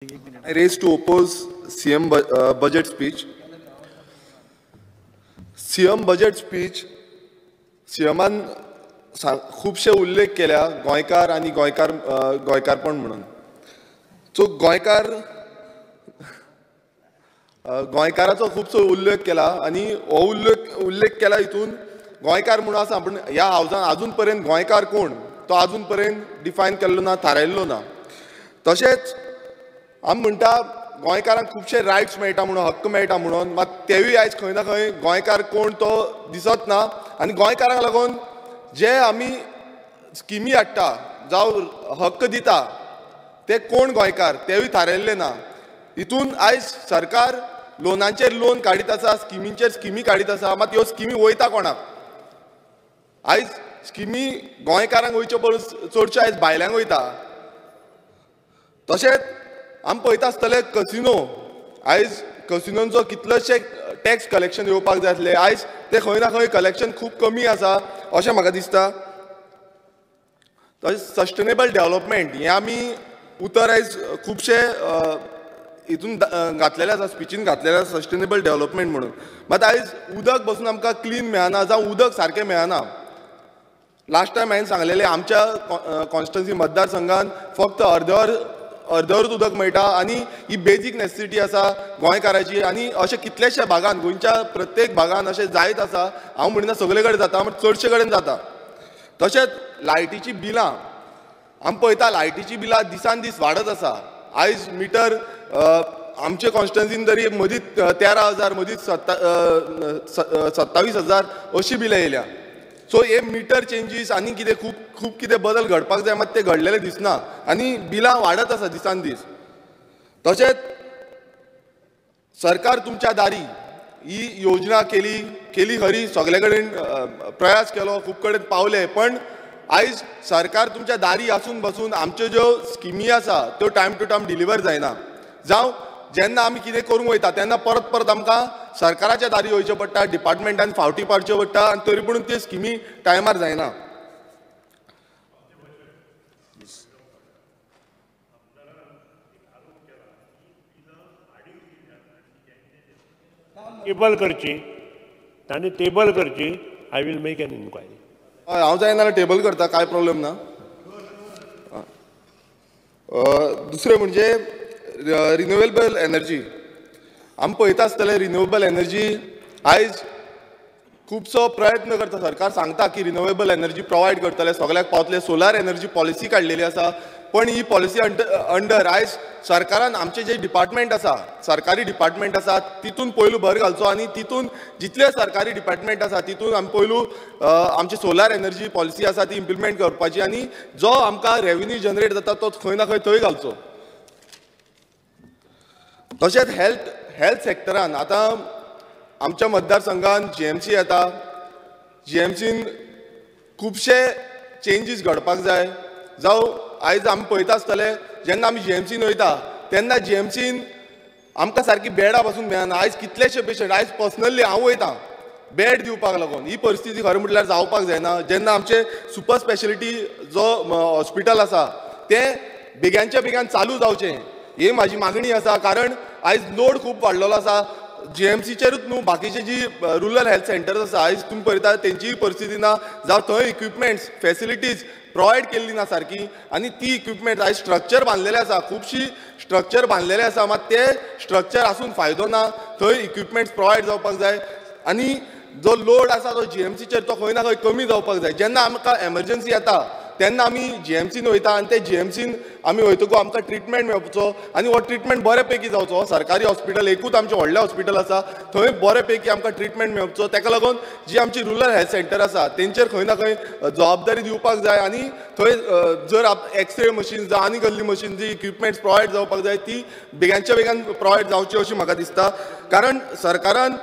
I raised to oppose CM budget speech. CM budget speech CMan खूबशे उल्लेख केल्या गोंयकार आणि गोंयकारपण म्हणून. सो गोंयकाराचो खूबसो उल्लेख केला आणि हो उल्लेख केला हितून गोंयकार म्हणून आसा पण ह्या हावजान अजून पर्यंत गोंयकार कोण तो अजून पर्यंत डिफायन केल्लो ना, थारायल्लो ना. तशेंच आमी म्हणटा गोंयकारांक खुबशे रायट्स मेळटा म्हणून, हक्क मेळटा म्हणून, मात तेवूय आयज खंय ना खंय गोंयकार कोण तो दिसत ना. आनी गोंयकारांक लागून जे आमी स्किमी हाडटा जावं हक्क दिता ते कोण गोंयकार तेवूय थारायल्ले ना. हितून आयज सरकार लोनांचेर लोन काडीत आसा, स्किमींचेर स्किमी काडीत आसा, मात ह्यो स्किमी वयता कोणाक? आयज स्किमी गोंयकारांक वयच्यो परस चडश्यो आयज भायल्यांक वयता. तशेंच आमी पळयता आसतले कसिनो, आयज कसिनोंचो कितलेशे टॅक्स कलेक्शन येवपाक जाय आसले, आयज ते खंय ना खंय कलेक्शन खूब कमी आसा अशें म्हाका दिसता. तशेंच सस्टेनेबल डेव्हलपमेंट हें आमी उतर आयज खुबशे हितून घातलेलें आसा, स्पिचीन घातलेलें आसा सस्टेनेबल डेव्हलपमेंट म्हणून. मात आयज उदक बसून आमकां क्लीन मेळना जावं उदक सारकें मेळना. लास्ट टायम हांवें सांगलेलें आमच्या कॉन्स्टिट्युन्सी मतदारसंघान फक्त अर्दवरूच उदक मेळटा आनी ही बेजीक नेसेसिटी आसा गोंयकाराची. आनी अशे कितलेशे भागान गोंयच्या प्रत्येक भागान अशें जायत आसा, हांव म्हणना सगळे कडेन जाता बट चडशे कडेन जाता. तशेंच लायटीची बिलां आमी पळयता, लायटीची बिलां दिसान दीस वाडत आसा. आयज मिटर आमचे कॉन्स्टिट्युन्सीन तरी मदींच 13,000 मदींच 27,000 अशी बिलां येयल्या. सो हे मिटर चेंजीस आनी कितें खूब कितें बदल घडपाक जाय, मात ते घडलेले दिसना आनी बिलां वाडत आसा दिसान दीस. तशेंच सरकार तुमच्या दारी ही योजना केली खरी, सगळे कडेन प्रयास केलो, खूब कडेन पावले, पण आयज सरकार तुमच्या दारी आसून बसून आमच्यो ज्यो स्किमी आसा त्यो टायम टू टायम डिलिव्हर जायना. जावं जेन्ना आमी कितें करूंक वयता तेन्ना परत आमकां सरकाराच्या दारी वयचें पडटा, डिपार्टमेंटान फावटी पाडच्यो पडटा आनी तरी पूण त्यो स्किमी टायमार जायना. टेबल करची, तांणी टेबल करची. I will make an inquiry. हय, हांव जाय नाल्यार टेबल करता, कांय प्रॉब्लेम ना. दुसरें म्हणजे रिन्युएबल एनर्जी. आमी पळयता आसतले रिन्युएबल एनर्जी आयज खुबसो प्रयत्न करता सरकार, सांगता की रिन्युएबल एनर्जी प्रोवायड करतले, सगळ्याक पावतले. सोलार एनर्जी पॉलिसी काडलेली आसा, पण ही पॉलिसी अंडर आयज सरकारान आमचे जे डिपार्टमेंट आसा, सरकारी डिपार्टमेंट आसा, तितून पयलू भर घालचो आनी तितून जितले सरकारी डिपार्टमेंट आसा तितून आमी पयलू आमची सोलार एनर्जी पॉलिसी आसा ती इम्प्लिमेंट करपाची आनी जो आमकां रेव्हेन्यू जनरेट जाता तो खंय ना खंय थंय घालचो. तशेंच हेल्थ सेक्टरान आतां आमच्या मतदारसंघान GMC येता. GMCन खुबशे चेंजीस घडपाक जाय. जावं आयज आमी पळयता आसतले जेन्ना आमी GMCन वयता तेन्ना GMCन आमकां सारकी बेडां पासून मेळना. आयज कितलेशे पेशंट, आयज पर्सनली हांव वयता बेड दिवपाक लागून. ही परिस्थिती खरें म्हटल्यार जावपाक जायना. जेन्ना आमचे सुपर स्पेशलिटी जो हॉस्पिटल आसा तें बेग्यानच्या बेगान चालू जावचें ही म्हाजी मागणी आसा. कारण आयज लोड खूब वाडलेलो आसा. GMCचेरूच न्हू, बाकीचे जी रुरल हेल्थ सेंटर्स आसा आयज तुमी पळयता तेंचीय परिस्थिती ना, जावं थंय इक्विपमेंट्स फेसिलिटीज प्रोवायड केल्ली ना सारकी. आनी ती इक्विपमेंट आयज स्ट्रक्चर बांदलेले आसा, खुबशी स्ट्रक्चर बांदलेले आसा, मात ते स्ट्रक्चर आसून फायदो ना. थंय इक्विपमेंट्स प्रोवायड जावपाक जाय आनी जो लोड आसा तो GMCचेर तो खंय ना खंय कमी जावपाक जाय. जेन्ना आमकां एमर्जन्सी येता तेन्ना आमी GMCन वयता आनी ते GMCन आमी वयतकूच आमकां ट्रिटमेंट मेळचो आनी हो ट्रिटमेंट बरे पैकी जावचो. सरकारी हॉस्पिटल एकूच आमचें व्हडलें हॉस्पिटल आसा, थंय बरे पैकी आमकां ट्रिटमेंट मेळचो. ताका लागून जी आमची रुरल हेल्थ सेंटर आसा तेंचेर खंय ना खंय जबाबदारी दिवपाक जाय आनी थंय जर एक्सरे मशीन्स जावं आनी कसली मशीन जी इक्विपमेंट्स प्रोवायड जावपाक जाय ती बेगानच्या बेगान प्रोवायड जावची अशी म्हाका दिसता. कारण सरकारान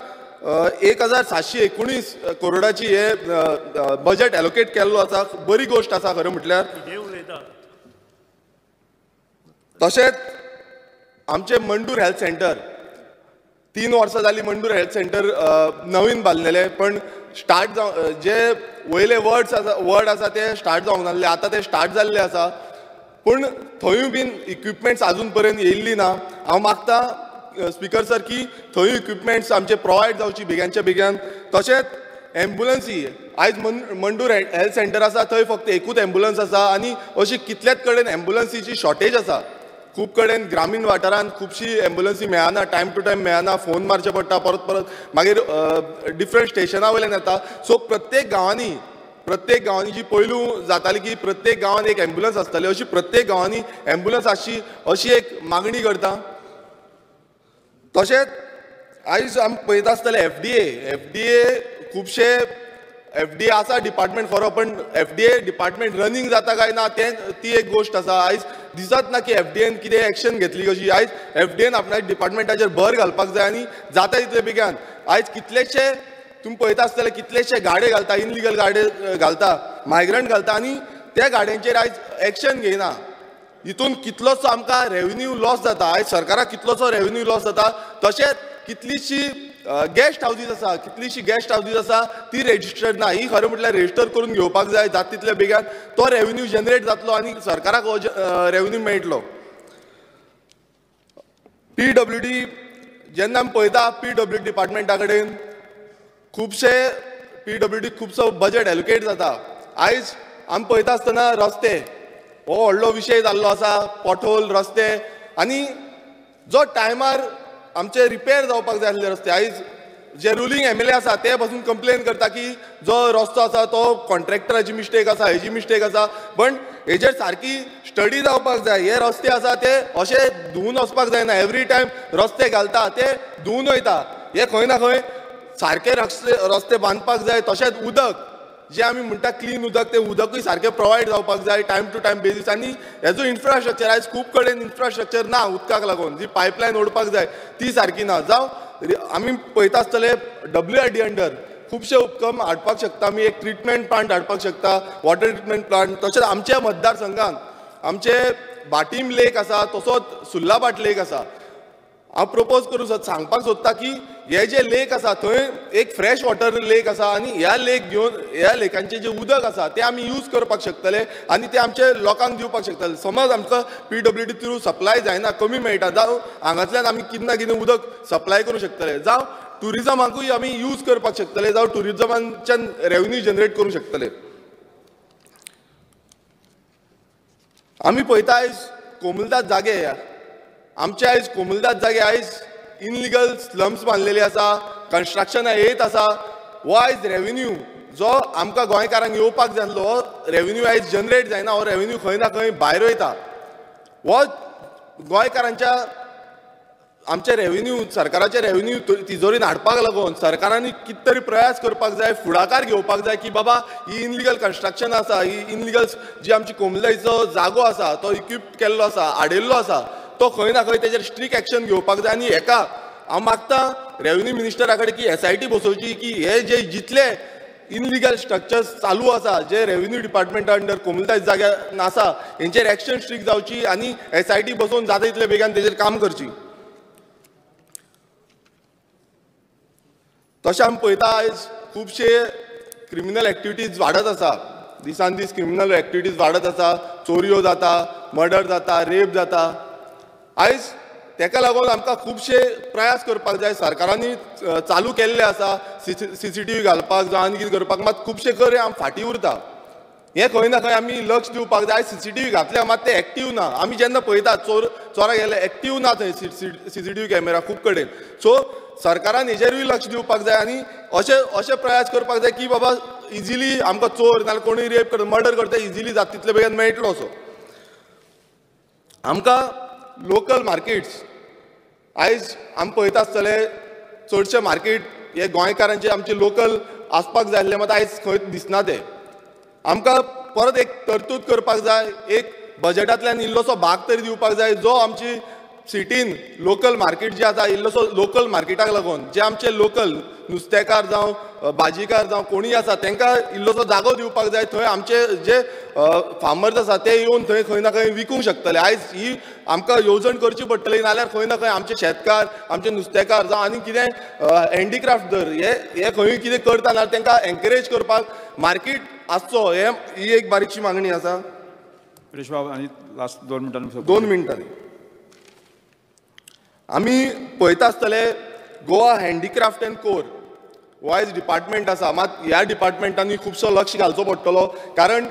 1,719 करोडाची हे बजेट एलोकेट केल्लो आसा, बरी गोष्ट आसा खरें म्हटल्यार. तशेंच आमचे मंडूर हेल्थ सेंटर 3 वर्सां जालीं मंडूर हेल्थ सेंटर नवीन बांदलेले, पण स्टार्ट जे वयले वर्ड आसा ते स्टार्ट जावंक नासले. आतां ते स्टार्ट जाल्ले आसा. पूण थंयूय बीन इक्विपमेंट्स आजून पर्यंत येयल्ली ना. हांव मागता स्पीकर सर की थंय इक्विपमेंट्स आमचे प्रोवायड जावची बेग्यानच्या बेग्यान. तशेंच एम्बुलन्सी आयज मंडूर हेल्थ सेंटर आसा थंय फक्त एकूच एम्बुलन्स आसा आनी अशी कितलेच कडेन एम्बुलन्सीची शॉर्टेज आसा. खूब कडेन ग्रामीण वाठारांत खुबशी एम्बुलन्सी मेळना, टायम टू टायम मेळना, फोन मारचे पडटा, परत परत मागीर डिफरंट स्टेशना वयल्यान येता. सो प्रत्येक गांवांनी जी पयलू जाताली की प्रत्येक गांवांत एक एम्बुलन्स आसताली, अशी प्रत्येक गांवांनी एम्बुलन्स आसची अशी एक मागणी करता. तशेंच आयज आमी पळयता आसतले एफडीए खुबशे एफडीए आसा डिपार्टमेंट खरो, पण एफडीए डिपार्टमेंट रनिंग जाता काय ना ती एक गोष्ट आसा. आयज दिसत ना की एफडीएन कितें एक्शन घेतली कशी. आयज एफडीएन आपल्या डिपार्टमेंटाचेर भर घालपाक जाय आनी जाता तितले बेगीन. आयज कितलेशे तुम्ही पळयता आसतले कितलेशे गाडे घालता, इनलिगल गाडे घालता, मायग्रंट घालता आनी त्या गाडयांचेर आयज एक्शन घेयना. हितून कितलोसो आमकां रेव्हेन्यू लॉस जाता. आयज सरकाराक कितलोसो रेव्हेन्यू लॉस जाता. तशेंच कितलीशी गेस्ट हाऊजीस आसा ती रेजिस्टर्ड ना. ही खरें म्हटल्यार रेजिस्टर करून घेवपाक जाय जाता तितले बेगीन. तो रेव्हेन्यू जनरेट जातलो आनी सरकाराक रेव्हेन्यू मेळटलो. PWD जेन्ना आमी पळयता PWD डिपार्टमेंटा कडेन खुबसो बजेट एलोकेट जाता. आयज आमी पळयता आसतना रस्ते हो व्हडलो विशय जाल्लो आसा. पॉटहोल रस्ते आनी जो टायमार आमचे रिपेर जावपाक जाय आसले रस्ते, आयज जे रुलींग MLA आसा ते पासून कंप्लेन करता की जो रस्तो आसा तो कॉन्ट्रॅक्टराची मिस्टेक आसा, हेजी मिस्टेक आसा. पण हेजेर सारकी स्टडी जावपाक जाय. हे रस्ते आसा ते अशे धुवन वचपाक जायना. एवरी टायम रस्ते घालता ते धुवन वयता. हे खंय ना खंय सारके रस्ते बांदपाक जाय. तशेंच उदक जे आमी म्हणटा क्लीन उदक, ते उदकूय सारकें प्रोवायड जावपाक जाय टायम टू टायम बेजीस. आनी हेजो इन्फ्रास्ट्रक्चर आयज खूब कडेन इन्फ्रास्ट्रक्चर ना उदकाक लागून. जी पायपलायन ओडपाक जाय ती सारकी ना. जावं आमी पळयता आसतले WRD अंडर खुबशे उपक्रम हाडपाक शकता. आमी एक ट्रिटमेंट प्लांट हाडपाक शकता, वॉटर ट्रिटमेंट प्लांट. तशेंच आमच्या मतदारसंघांत आमचे बाटीम लेक आसा, तसोच सुल्लाबाट लेक आसा. हांव प्रपोज करूं सांगपाक सोदता की हे जे लेक आसा थंय एक फ्रेश वॉटर लेक आसा आनी ह्या लेकांचे जे उदक आसा ते आमी यूज करपाक शकतले आनी ते आमचे लोकांक दिवपाक शकतले. समज आमकां PWD थ्रू सप्लाय जायना, कमी मेळटा, जावं हांगातल्यान आमी कितें ना कितें उदक सप्लाय करूं शकतले, जावं टुरिजमाकूय आमी यूज करपाक शकतले, जावं टुरिजमाच्यान रेव्हेन्यू जनरेट करूं शकतले. आमी पळयता आयज कोमुलदाद जागे आमचे आयज कोमुलदाद जागे आयज इनलिगल स्लम्स बांदलेले आसा, कन्स्ट्रक्शनां येत आसा. हो आयज रेव्हेन्यू जो आमकां गोंयकारांक येवपाक जाय आसलो हो रेव्हेन्यू आयज जनरेट जायना. हो रेव्हेन्यू खंय ना खंय भायर वयता. हो गोंयकारांच्या आमचे रेव्हेन्यू सरकाराचे रेव्हेन्यू तिजोरीन हाडपाक लागून सरकारांनी कितें तरी प्रयास करपाक जाय, फुडाकार घेवपाक जाय की बाबा ही इनलिगल कन्स्ट्रक्शन आसा, ही इनलिगल जी आमची कोमुलदादीचो जागो आसा तो इक्विप केल्लो आसा, हाडिल्लो आसा, तो खंय ना खंय तेजेर स्ट्रिक्ट एक्शन घेवपाक जाय. आनी हेका हांव मागता रेव्हेन्यू मिनिस्टरा कडेन की SIT बसोवची की हे जे जितले इनलिगल स्ट्रक्चर्स चालू आसा जे रेव्हेन्यू डिपार्टमेंटा अंडर कोमुलदाद जाग्यान आसा हेंचेर एक्शन स्ट्रिक्ट जावची आनी SIT बसोवन जाता तितले बेगीन तेजेर काम करची. तशें आमी पळयता आयज खुबशे क्रिमिनल एक्टिविटीज वाडत आसा. दिसान दीस क्रिमिनल एक्टिविटीज वाडत आसा. चोरयो जाता, मर्डर जाता, रेप जाता. आयज तेका लागून आमकां खुबशे प्रयास करपाक जाय. सरकारांनी चालू केल्ले आसा CCTV घालपाक जावं आनी कितें करपाक, मात खुबशे करे आमी फाटीं उरता. हें खंय ना खंय आमी लक्ष दिवपाक जाय. CCTV घातल्या मात ते एक्टीव ना. आमी जेन्ना पळयतात चोराक गेले एक्टीव ना थंय CCTV कॅमेरा खूब कडेन. सो सरकारान हेजेरूय लक्ष दिवपाक जाय आनी अशे प्रयास करपाक जाय की बाबा इजिली आमकां चोर नाल्यार कोणूय रेप करता, मर्डर करता इजिली जाता तितले बेगीन मेळटलो. असो आमकां लोकल मार्केट्स आयज आमी पळयता आसतले चडशे मार्केट हे गोंयकारांचे आमचे लोकल आसपाक जाय आसले, मात आयज खंय दिसना ते. आमकां परत एक तरतूद करपाक जाय. एक बजेटांतल्यान इल्लोसो भाग तरी दिवपाक जाय जो आमची सिटीन लोकल मार्केट जे आसा इल्लोसो लोकल मार्केटाक लागून जे आमचे लोकल नुस्तेकार जावं भाजीकार जावं कोणीय आसा तांकां इल्लोसो जागो दिवपाक जाय. थंय आमचे जे फार्मर्स आसा ते येवन थंय खंय ना खंय विकूंक शकतले. आयज ही आमकां येवजण करची पडटली, नाल्यार खंय ना खंय आमचे शेतकार, आमचे नुस्तेकार जावं आनी कितें हँडीक्राफ्ट धर हे खंय कितें करता नाल्यार तांकां एनकरेज करपाक मार्केट आसचो. ही एक बारीकशी मागणी आसा. सुरेश बाब आणि लास्ट 2 मिनटांनी 2 मिनटांनी आमी पळयता आसतले गोवा हँडीक्राफ्ट अँड कोर हो आयज डिपार्टमेंट आसा मात ह्या डिपार्टमेंटांनी खुबसो लक्ष घालचो पडटलो कारण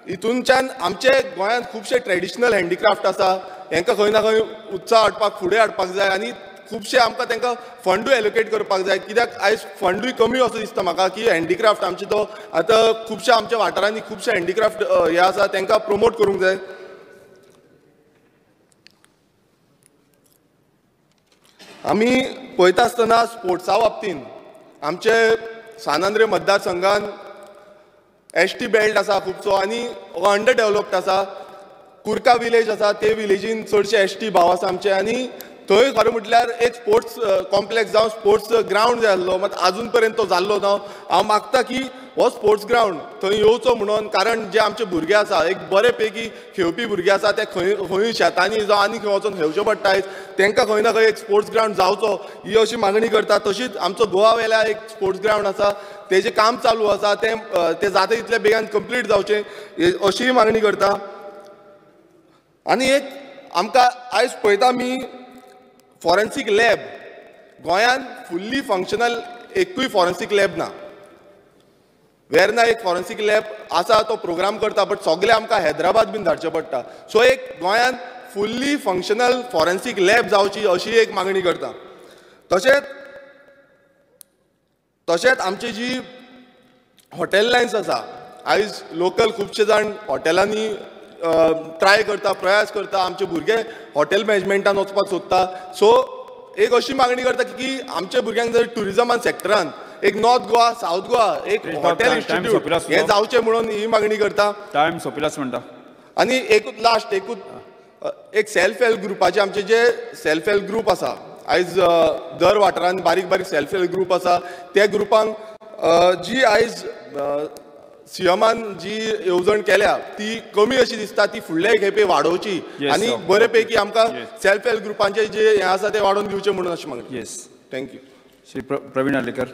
हितूनच्यान आमचे गोंयांत खुबशे ट्रेडिशनल हँडीक्राफ्ट आसा हांकां खंय ना खंय उत्साह हाडपाक फुडें हाडपाक जाय आनी खुबशे आमकां तांकां फंडूय एलोकेट करपाक जाय कित्याक आयज फंडूय कमी असो दिसता म्हाका की हँडीक्राफ्ट आमचे तो आतां खुबशे आमच्या वाठारांनी खुबशे हँडीक्राफ्ट हे आसा तांकां प्रमोट करूंक जाय. आमी पळयता आसतना स्पोर्ट्सा बाबतींत आमचे सानांद्रे मतदारसंघान एसटी बेल्ट आसा खुबसो आनी अंडर डेव्हलप्ड आसा. कुर्का विलेज आसा ते विलेजीन चडशे एसटी भाव आसा आमचे आनी थंय खरें म्हटल्यार एक स्पोर्ट्स कॉम्प्लेक्स जावं स्पोर्ट्स ग्रावंड जाय आसलो मात आजून पर्यंत तो जाल्लो ना. हांव मागता की हो स्पोर्ट्स ग्रावंड थंय येवचो म्हणून कारण जे आमचे भुरगे आसा एक बरे पैकी खेळपी भुरगे आसा ते खंय शेतांनी जावं आनी खंय वचून खेळचे पडटा तांकां खंय ना खंय एक स्पोर्ट्स ग्रावंड जावचो ही अशी मागणी करता. तशीच आमचो गोवा वेल्यार एक स्पोर्ट्स ग्रावंड आसा तेजें काम चालू आसा ते जाता तितले बेगान कंप्लीट जावचें अशी मागणी करता. आनी एक आमकां आयज पळयता आमी फॉरेन्सीक लॅब गोंयांत फुल्ली फंक्शनल एकूय फॉरेन्सीक लॅब ना. वेर्ना एक फॉरेन्सीक लॅब आसा तो प्रोग्राम करता बट सगळे आमकां हैदराबाद बीन धाडचें पडटा. सो एक गोंयांत फुल्ली फंक्शनल फॉरेन्सीक लॅब जावची अशी एक मागणी करता. तशेंच आमची जी हॉटेल लायन्स आसा आयज लोकल खुबशे जाण हॉटेलांनी ट्राय करता प्रयास करता आमचे भुरगे हॉटेल मॅनेजमेंटान वचपाक सोदता. सो एक अशी मागणी करता की आमच्या भुरग्यांक जर टुरिजमान सेक्टरान एक नॉर्थ गोवा साऊथ गोवा एक हॉटेल इन्स्टिट्यूट हे जावचें म्हणून ही मागणी करता. टायम सोंपिलाच म्हणटा. आनी एकूच एक सेल्फ हेल्प ग्रुपाचे आमचे जे सेल्फ हेल्प ग्रुप आसा आयज दर वाठारांत बारीक बारीक सेल्फ हेल्प ग्रुप आसा त्या ग्रुपांक जी आयज सीएमान जी येवजण केल्या ती कमी अशी दिसता ती फुडले खेपे वाडोवची आनी बरे पैकी आमकां सेल्फ हेल्प ग्रुपांचे जे हे आसा ते वाडोवन दिवचे म्हणून अशी मागणी. Yes thank you. श्री प्रवीण आर्लेकर.